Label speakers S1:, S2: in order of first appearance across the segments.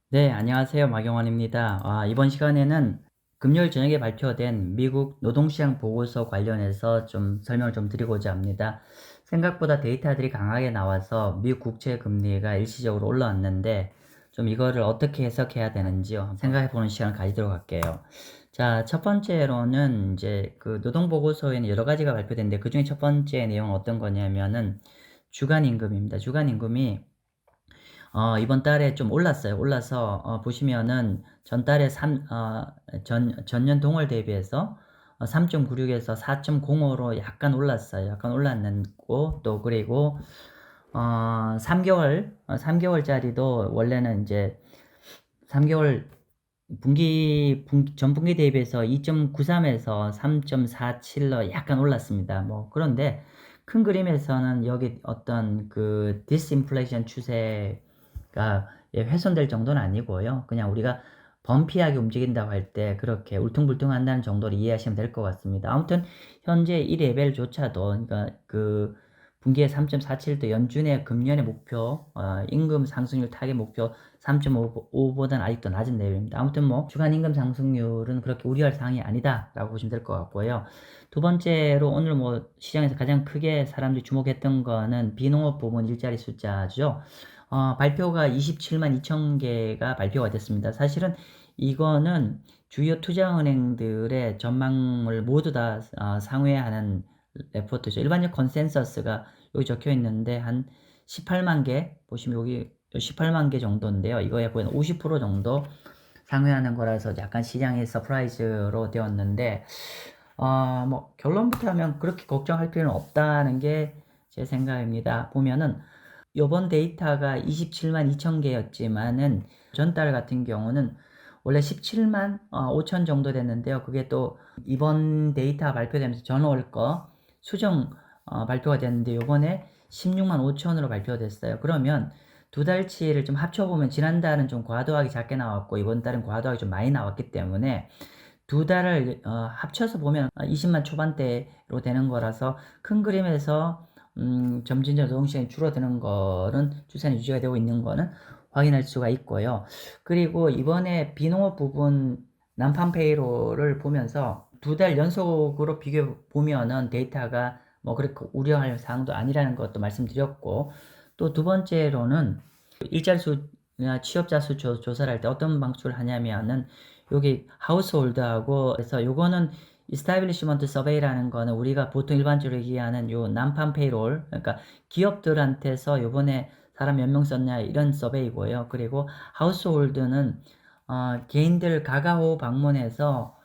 S1: 네, 안녕하세요. 마경원입니다. 이번 시간에는 금요일 저녁에 발표된 미국 노동시장 보고서 관련해서 좀 설명을 좀 드리고자 합니다. 생각보다 데이터들이 강하게 나와서 미국 국채 금리가 일시적으로 올라왔는데 좀 이거를 어떻게 해석해야 되는지요. 생각해 보는 시간을 가지도록 할게요. 자, 첫 번째로는 이제 그 노동 보고서에는 여러 가지가 발표됐는데 그중에 첫 번째 내용은 어떤 거냐면은 주간 임금입니다. 주간 임금이 이번 달에 좀 올랐어요. 올라서 보시면은 전달에 전년 동월 대비해서 3.96에서 4.05로 약간 올랐어요. 약간 올랐고 또 그리고 3개월짜리도 원래는 이제 3개월 전분기 대비해서 2.93에서 3.47로 약간 올랐습니다. 뭐 그런데 큰 그림에서는 여기 어떤 그 디스인플레이션 추세가 훼손될 정도는 아니고요. 그냥 우리가 범피하게 움직인다고 할 때 그렇게 울퉁불퉁한다는 정도로 이해하시면 될 것 같습니다. 아무튼 현재 이 레벨조차도 그러니까 그 분기에 3.47도 연준의 금년의 목표 임금 상승률 타겟 목표 3.5보다는 아직도 낮은 레벨입니다. 아무튼 뭐 주간 임금 상승률은 그렇게 우려할 사항이 아니다라고 보시면 될 것 같고요. 두 번째로 오늘 뭐 시장에서 가장 크게 사람들이 주목했던 거는 비농업 부문 일자리 숫자죠. 발표가 27만 2천 개가 발표가 됐습니다. 사실은 이거는 주요 투자은행들의 전망을 모두 다 상회하는 레포트죠. 일반적 컨센서스가 여기 적혀 있는데 한 18만 개 보시면 여기 18만 개 정도인데요. 이거에 거의 50% 정도 상회하는 거라서 약간 시장의 서프라이즈로 되었는데 뭐 결론부터 하면 그렇게 걱정할 필요는 없다는 게 제 생각입니다. 보면은 요번 데이터가 27만 2천 개였지만은 전달 같은 경우는 원래 17만 5천 정도 됐는데요. 그게 또 이번 데이터 발표되면서 전월 거 수정 발표가 됐는데 요번에 16만 5천으로 발표됐어요. 그러면 두 달치를 좀 합쳐보면 지난달은 좀 과도하게 작게 나왔고 이번 달은 과도하게 좀 많이 나왔기 때문에 두 달을 합쳐서 보면 20만 초반대로 되는 거라서 큰 그림에서 점진적으로 노동시간이 줄어드는 거는 추세는 유지가 되고 있는 거는 확인할 수가 있고요. 그리고 이번에 비농업 부분 난판 페이로를 보면서 두 달 연속으로 비교해 보면은 데이터가 뭐 그렇게 우려할 사항도 아니라는 것도 말씀드렸고 또 두 번째로는 일자리 수나 취업자 수 조사를 할 때 어떤 방식을 하냐면은 여기 하우스홀드하고 그래서 요거는 이스타빌리시먼트 서베이라는 거는 우리가 보통 일반적으로 얘기하는 요 난판 페이롤 그러니까 기업들한테서 요번에 사람 몇 명 썼냐 이런 서베이고요. 그리고 하우스홀드는 개인들 가가호 방문해서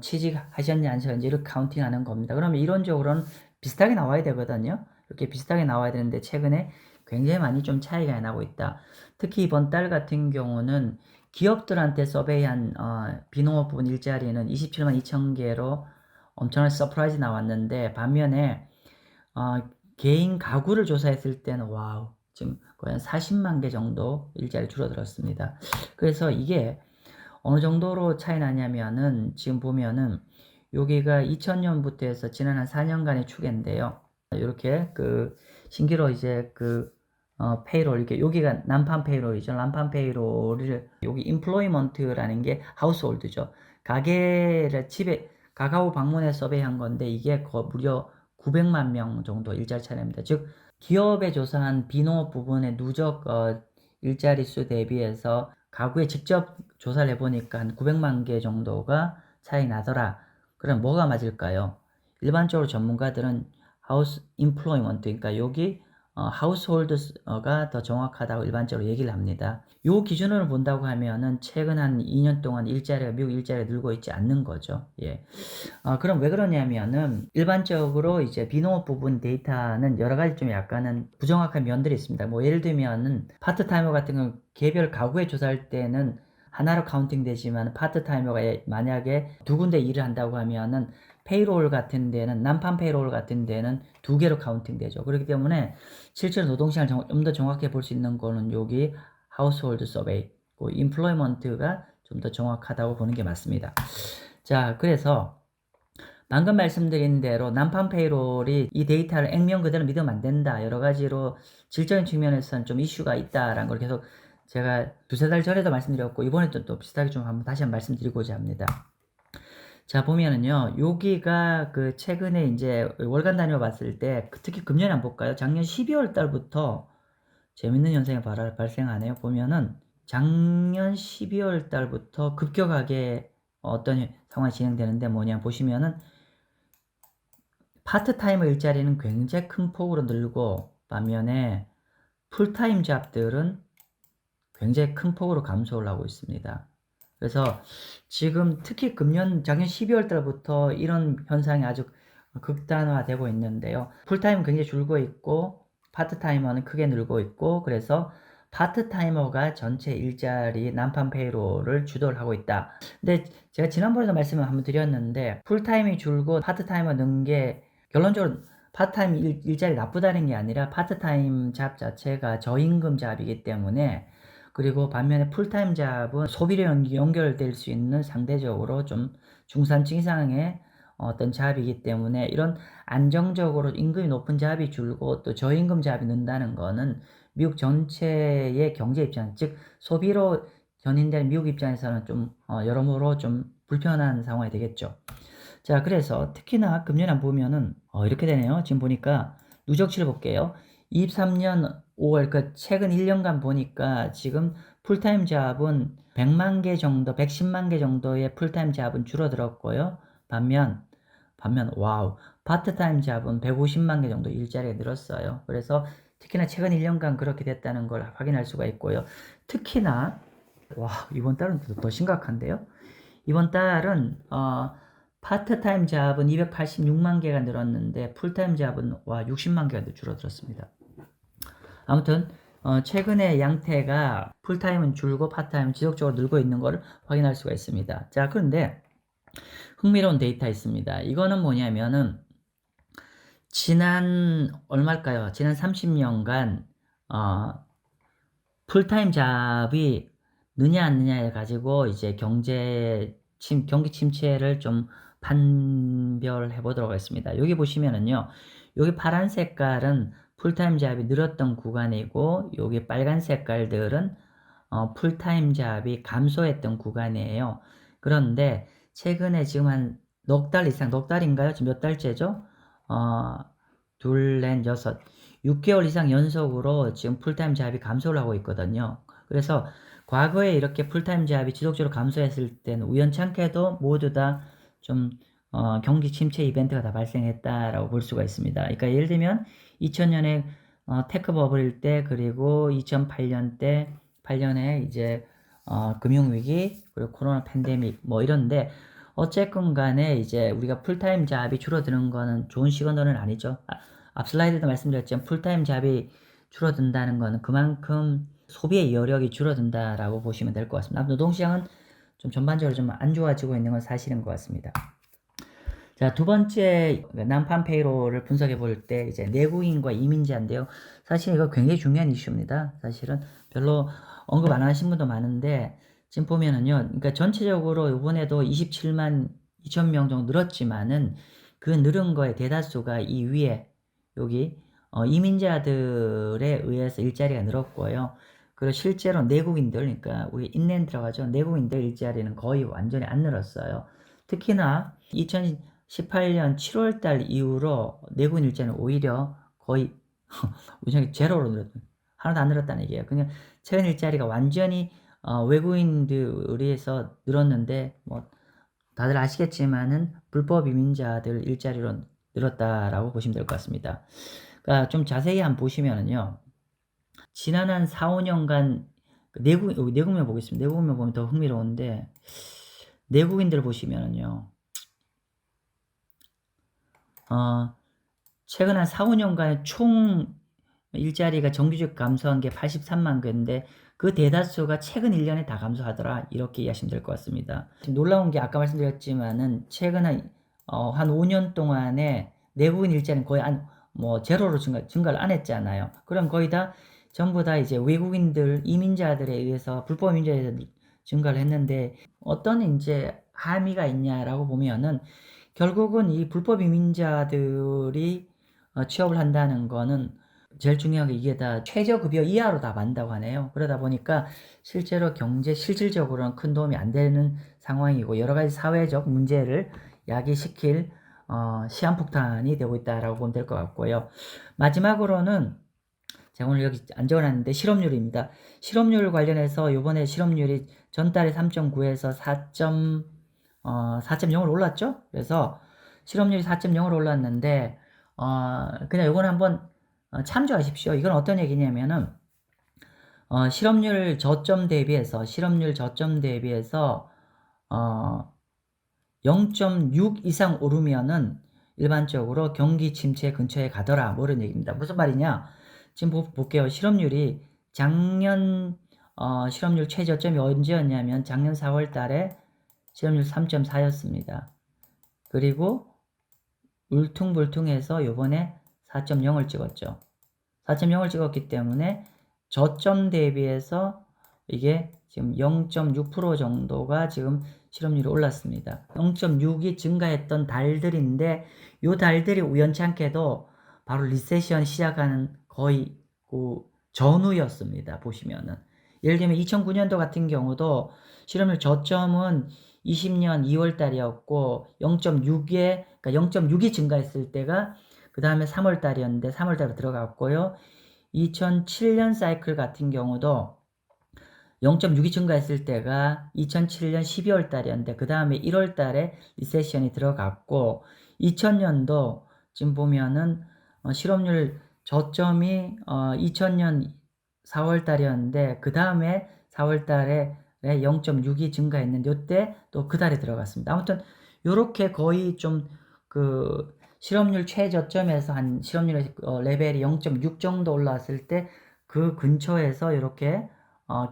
S1: 취직하셨냐 안 하셨는지 이렇게 카운팅하는 겁니다. 그러면 이론적으로는 비슷하게 나와야 되거든요. 이렇게 비슷하게 나와야 되는데 최근에 굉장히 많이 좀 차이가 나고 있다. 특히 이번 달 같은 경우는 기업들한테 서베이한 비농업 부분 일자리는 27만 2천 개로 엄청난 서프라이즈 나왔는데 반면에 개인 가구를 조사했을 때는 와우 지금 거의 한 40만 개 정도 일자리 줄어들었습니다. 그래서 이게 어느 정도로 차이 나냐면은 지금 보면은 여기가 2000년부터 해서 지난 한 4년간의 추계인데요. 이렇게 그 신기로 이제 그 페이롤 이렇게 여기가 난판 페이롤이죠. 난판 페이롤을 여기 임플로이먼트라는 게 하우스홀드죠. 가게를 집에 가가오 방문해 서베이한 건데 이게 무려 900만 명 정도 일자리 차례입니다. 즉 기업에 조사한 비농업 부분의 누적 일자리 수 대비해서 가구에 직접 조사를 해보니까 한 900만 개 정도가 차이 나더라. 그럼 뭐가 맞을까요? 일반적으로 전문가들은 하우스 임플로이먼트 그러니까 여기 하우스홀드가 더 정확하다고 일반적으로 얘기를 합니다. 요 기준으로 본다고 하면은 최근 한 2년 동안 미국 일자리가 늘고 있지 않는 거죠. 예. 그럼 왜 그러냐면은 일반적으로 이제 비농업 부분 데이터는 여러 가지 좀 약간은 부정확한 면들이 있습니다. 뭐 예를 들면은 파트타이머 같은 건 개별 가구에 조사할 때는 하나로 카운팅 되지만 파트타이머가 만약에 두 군데 일을 한다고 하면은 페이롤 같은 데는 난판 페이롤 같은 데는 두 개로 카운팅 되죠. 그렇기 때문에 실제로 노동시장을 좀 더 정확히 볼 수 있는 거는 여기 하우스홀드 서베이, 인플로이먼트가 좀 더 정확하다고 보는 게 맞습니다. 자, 그래서 방금 말씀드린 대로 난판 페이롤이 이 데이터를 액면 그대로 믿으면 안 된다. 여러 가지로 질적인 측면에서는 좀 이슈가 있다라는 걸 계속 제가 두세 달 전에도 말씀드렸고 이번에도 또 비슷하게 좀 한번 다시 한번 말씀드리고자 합니다. 자, 보면은요, 여기가 그 최근에 이제 월간 단위로 봤을 때 특히 금년에 한번 볼까요? 작년 12월 달부터 재밌는 현상이 발생하네요. 보면은 작년 12월 달부터 급격하게 어떤 상황이 진행되는데 뭐냐 보시면은 파트타이머 일자리는 굉장히 큰 폭으로 늘고 반면에 풀타임 잡들은 굉장히 큰 폭으로 감소를 하고 있습니다. 그래서 지금 특히 작년 12월 달부터 이런 현상이 아주 극단화되고 있는데요. 풀타임은 굉장히 줄고 있고 파트타이머는 크게 늘고 있고 그래서 파트타이머가 전체 일자리 난판 페이로를 주도를 하고 있다. 근데 제가 지난번에도 말씀을 한번 드렸는데 풀타임이 줄고 파트타이머 는 게 결론적으로 파트타임 일자리 나쁘다는 게 아니라 파트타임 잡 자체가 저임금 잡이기 때문에 그리고 반면에 풀타임 잡은 소비로 연결될 수 있는 상대적으로 좀 중산층 이상의 어떤 잡이기 때문에 이런 안정적으로 임금이 높은 잡이 줄고 또 저임금 잡이 는다는 거는 미국 전체의 경제 입장, 즉 소비로 견인된 미국 입장에서는 좀 여러모로 좀 불편한 상황이 되겠죠. 자, 그래서 특히나 금년에 보면은 이렇게 되네요. 지금 보니까 누적치를 볼게요. 23년 5월 그 최근 1년간 보니까 지금 풀타임 잡은 100만 개 정도, 110만 개 정도의 풀타임 잡은 줄어들었고요. 반면 와우, 파트타임 잡은 150만 개 정도 일자리가 늘었어요. 그래서 특히나 최근 1년간 그렇게 됐다는 걸 확인할 수가 있고요. 특히나 와, 이번 달은 더 심각한데요. 이번 달은 파트타임 잡은 286만 개가 늘었는데 풀타임 잡은 60만 개가 줄어들었습니다. 아무튼 최근에 양태가 풀타임은 줄고 파트타임은 지속적으로 늘고 있는 것을 확인할 수가 있습니다. 자, 그런데 흥미로운 데이터 있습니다. 이거는 뭐냐면은 지난 얼마일까요? 지난 30년간 풀타임 잡이 느냐 안 느냐에 가지고 이제 경기 침체를 좀 판별해 보도록 하겠습니다. 여기 보시면은요. 여기 파란 색깔은 풀타임 잡이 늘었던 구간이고 여기 빨간 색깔들은 풀타임 잡이 감소했던 구간이에요. 그런데 최근에 지금 한 넉 달 이상, 넉 달인가요? 지금 몇 달째죠? 둘, 넷, 여섯, 6개월 이상 연속으로 지금 풀타임 잡이 감소를 하고 있거든요. 그래서 과거에 이렇게 풀타임 잡이 지속적으로 감소했을 때는 우연찮게도 모두 다 좀 경기 침체 이벤트가 다 발생했다라고 볼 수가 있습니다. 그러니까 예를 들면 2000년에 테크 버블일 때 그리고 2008년 때 8년에 이제 금융위기 그리고 코로나 팬데믹 뭐 이런데 어쨌건 간에 이제 우리가 풀타임 잡이 줄어드는 거는 좋은 시그널은 아니죠. 앞 슬라이드도 말씀드렸지만 풀타임 잡이 줄어든다는 거는 그만큼 소비의 여력이 줄어든다라고 보시면 될 것 같습니다. 노동시장은 좀 전반적으로 좀 안 좋아지고 있는 건 사실인 것 같습니다. 자, 두 번째 난판 페이로를 분석해 볼 때 이제 내국인과 이민자인데요. 사실 이거 굉장히 중요한 이슈입니다. 사실은 별로 언급 안 하신 분도 많은데 지금 보면은요. 그러니까 전체적으로 이번에도 27만 2천 명 정도 늘었지만은 그 늘은 거의 대다수가 이 위에 여기 이민자들에 의해서 일자리가 늘었고요. 그리고 실제로 내국인들, 그러니까 우리 인랜 들어가죠. 내국인들 일자리는 거의 완전히 안 늘었어요. 특히나 2018년 7월 달 이후로 내국인 일자리는 오히려 거의 제로로 늘었다. 하나도 안 늘었다는 얘기예요. 그냥 최근 일자리가 완전히 외국인들에 의해서 늘었는데 뭐 다들 아시겠지만은 불법 이민자들 일자리로 늘었다라고 보시면 될 것 같습니다. 그러니까 좀 자세히 한번 보시면은요. 지난 한 4, 5년간 내국민 보겠습니다. 내국민 보면 더 흥미로운데 내국인들 보시면은요. 최근 한 4, 5년간 총 일자리가 정규직 감소한 게 83만 개인데 그 대다수가 최근 1년에 다 감소하더라. 이렇게 이해하시면 될 것 같습니다. 놀라운 게 아까 말씀드렸지만은 최근 한 5년 동안에 내국인 일자리는 거의 제로로 증가를 안 했잖아요. 그럼 거의 다 전부 다 이제 외국인들, 이민자들에 의해서 불법 이민자에 의해서 증가를 했는데 어떤 이제 함의가 있냐라고 보면은 결국은 이 불법 이민자들이 취업을 한다는 거는 제일 중요한 게 이게 다 최저급여 이하로 다 만다고 하네요. 그러다 보니까 실제로 경제 실질적으로는 큰 도움이 안 되는 상황이고 여러 가지 사회적 문제를 야기시킬 시한폭탄이 되고 있다라고 보면 될 것 같고요. 마지막으로는 제가 오늘 여기 안 적어놨는데 실업률입니다. 실업률 관련해서 요번에 실업률이 전달에 3.9에서 4.0으로 올랐죠? 그래서 실업률이 4.0으로 올랐는데 그냥 요거는 한번 참조하십시오. 이건 어떤 얘기냐면은 실업률 저점 대비해서 0.6 이상 오르면은 일반적으로 경기 침체 근처에 가더라. 뭐 이런 얘기입니다. 무슨 말이냐? 지금 볼게요. 실업률이 작년 실업률 최저점이 언제였냐면 작년 4월 달에 실업률 3.4였습니다. 그리고 울퉁불퉁해서 요번에 4.0을 찍었죠. 4.0을 찍었기 때문에 저점 대비해서 이게 지금 0.6% 정도가 지금 실업률이 올랐습니다. 0.6이 증가했던 달들인데 요 달들이 우연찮게도 바로 리세션 시작하는 거의 그 전후였습니다. 보시면은 예를 들면 2009년도 같은 경우도 실업률 저점은 20년 2월 달이었고 0.6에 그러니까 0.6이 증가했을 때가 그 다음에 3월 달이었는데 3월 달에 들어갔고요. 2007년 사이클 같은 경우도 0.6이 증가했을 때가 2007년 12월 달이었는데 그 다음에 1월 달에 리세션이 들어갔고 2000년도 지금 보면은 실업률 저점이 2000년 4월 달이었는데 그 다음에 4월 달에 0.6이 증가했는데 이때 또 그 달에 들어갔습니다. 아무튼 요렇게 거의 좀 그 실업률 최저점에서 한 실업률 레벨이 0.6 정도 올라왔을 때 그 근처에서 이렇게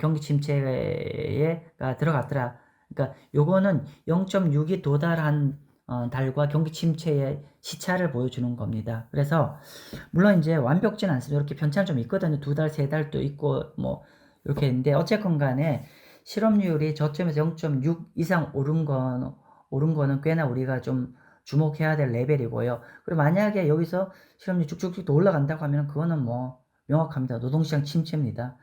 S1: 경기 침체가 들어갔더라. 그러니까 요거는 0.6이 도달한 달과 경기 침체의 시차를 보여주는 겁니다. 그래서 물론 이제 완벽진 않습니다. 이렇게 편차는 좀 있거든요. 2달, 3달도 있고 뭐 이렇게 있는데 어쨌건 간에 실업률이 저점에서 0.6 이상 오른 거는 꽤나 우리가 좀 주목해야 될 레벨이고요. 그리고 만약에 여기서 실업률이 쭉쭉쭉 또 올라간다고 하면 그거는 뭐 명확합니다. 노동시장 침체입니다.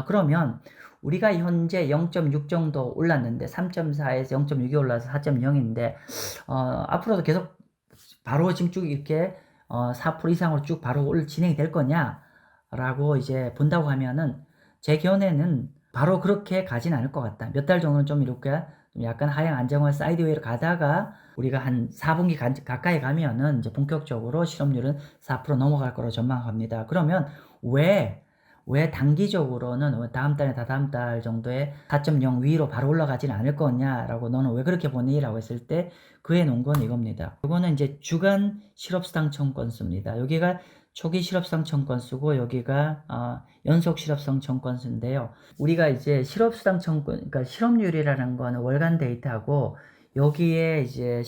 S1: 그러면 우리가 현재 0.6 정도 올랐는데 3.4에서 0.6이 올라서 4.0인데 앞으로도 계속 바로 지금 쭉 이렇게 4% 이상으로 쭉 바로 진행이 될 거냐라고 이제 본다고 하면은 제 견해는 바로 그렇게 가진 않을 것 같다. 몇 달 정도는 좀 이렇게 좀 약간 하향 안정화 사이드웨이로 가다가 우리가 한 4분기 가까이 가면은 이제 본격적으로 실업률은 4% 넘어갈 거로 전망합니다. 그러면 왜 단기적으로는 다음 달에 다다음 달 정도에 4.0 위로 바로 올라가지는 않을 거냐라고 너는 왜 그렇게 보니? 라고 했을 때 그에 놓은 건 이겁니다. 이거는 이제 주간 실업수당 청건수입니다. 여기가 초기 실업수당 청건수고 여기가 연속 실업수당 청건수인데요. 우리가 이제 실업수당 청건, 그러니까 실업률이라는 거는 월간 데이터고 여기에 이제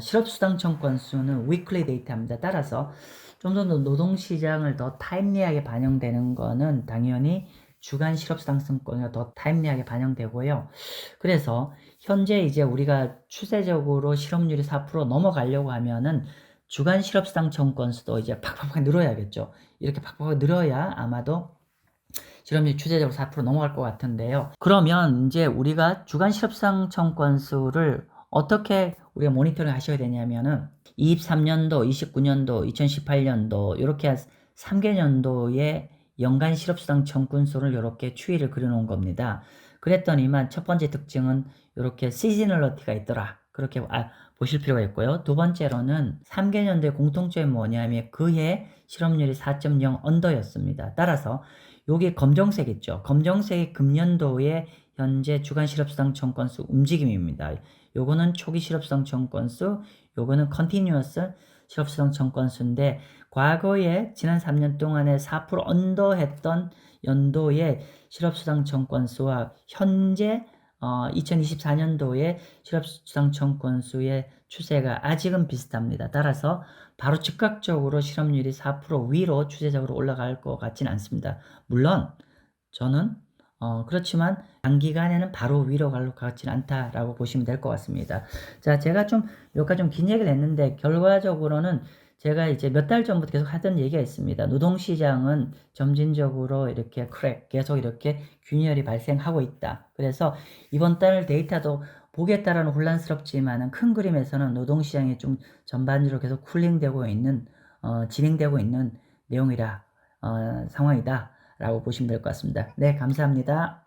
S1: 실업수당 청건수는 위클리 데이터입니다. 따라서 좀 더 노동시장을 더 타임리하게 반영되는 거는 당연히 주간 실업상승권이 더 타임리하게 반영되고요. 그래서 현재 이제 우리가 추세적으로 실업률이 4% 넘어가려고 하면은 주간 실업상청 건수도 이제 팍팍팍 늘어야겠죠. 이렇게 팍팍 늘어야 아마도 실업률 추세적으로 4% 넘어갈 것 같은데요. 그러면 이제 우리가 주간 실업상청 건수를 어떻게 우리가 모니터링 하셔야 되냐면은 23년도, 29년도, 2018년도 이렇게 3개년도의 연간 실업수당 청구수를 이렇게 추이를 그려놓은 겁니다. 그랬더니만 첫 번째 특징은 이렇게 시즈널러티가 있더라. 그렇게 보실 필요가 있고요. 두 번째로는 3개년도의 공통점이 뭐냐면 그해 실업률이 4.0 언더였습니다. 따라서 요게 검정색 있죠. 검정색이 금년도의 현재 주간 실업수당 청건수 움직임입니다. 요거는 초기 실업수당 청건수, 요거는 컨티뉴어스 실업수당 청건수인데 과거에 지난 3년 동안에 4% 언더했던 연도의 실업수당 청건수와 현재 2024년도의 실업수당 청건수의 추세가 아직은 비슷합니다. 따라서 바로 즉각적으로 실업률이 4% 위로 추세적으로 올라갈 것 같지는 않습니다. 물론 저는 그렇지만 단기간에는 바로 위로 갈 것 같지는 않다라고 보시면 될 것 같습니다. 자, 제가 좀 여기까지 좀 긴 얘기를 했는데 결과적으로는 제가 이제 몇 달 전부터 계속 하던 얘기가 있습니다. 노동시장은 점진적으로 이렇게 계속 이렇게 균열이 발생하고 있다. 그래서 이번 달 데이터도 보기에 따라는 혼란스럽지만은 큰 그림에서는 노동시장이 좀 전반적으로 계속 쿨링되고 있는, 진행되고 있는 내용이라, 상황이다. 라고 보시면 될 것 같습니다. 네, 감사합니다.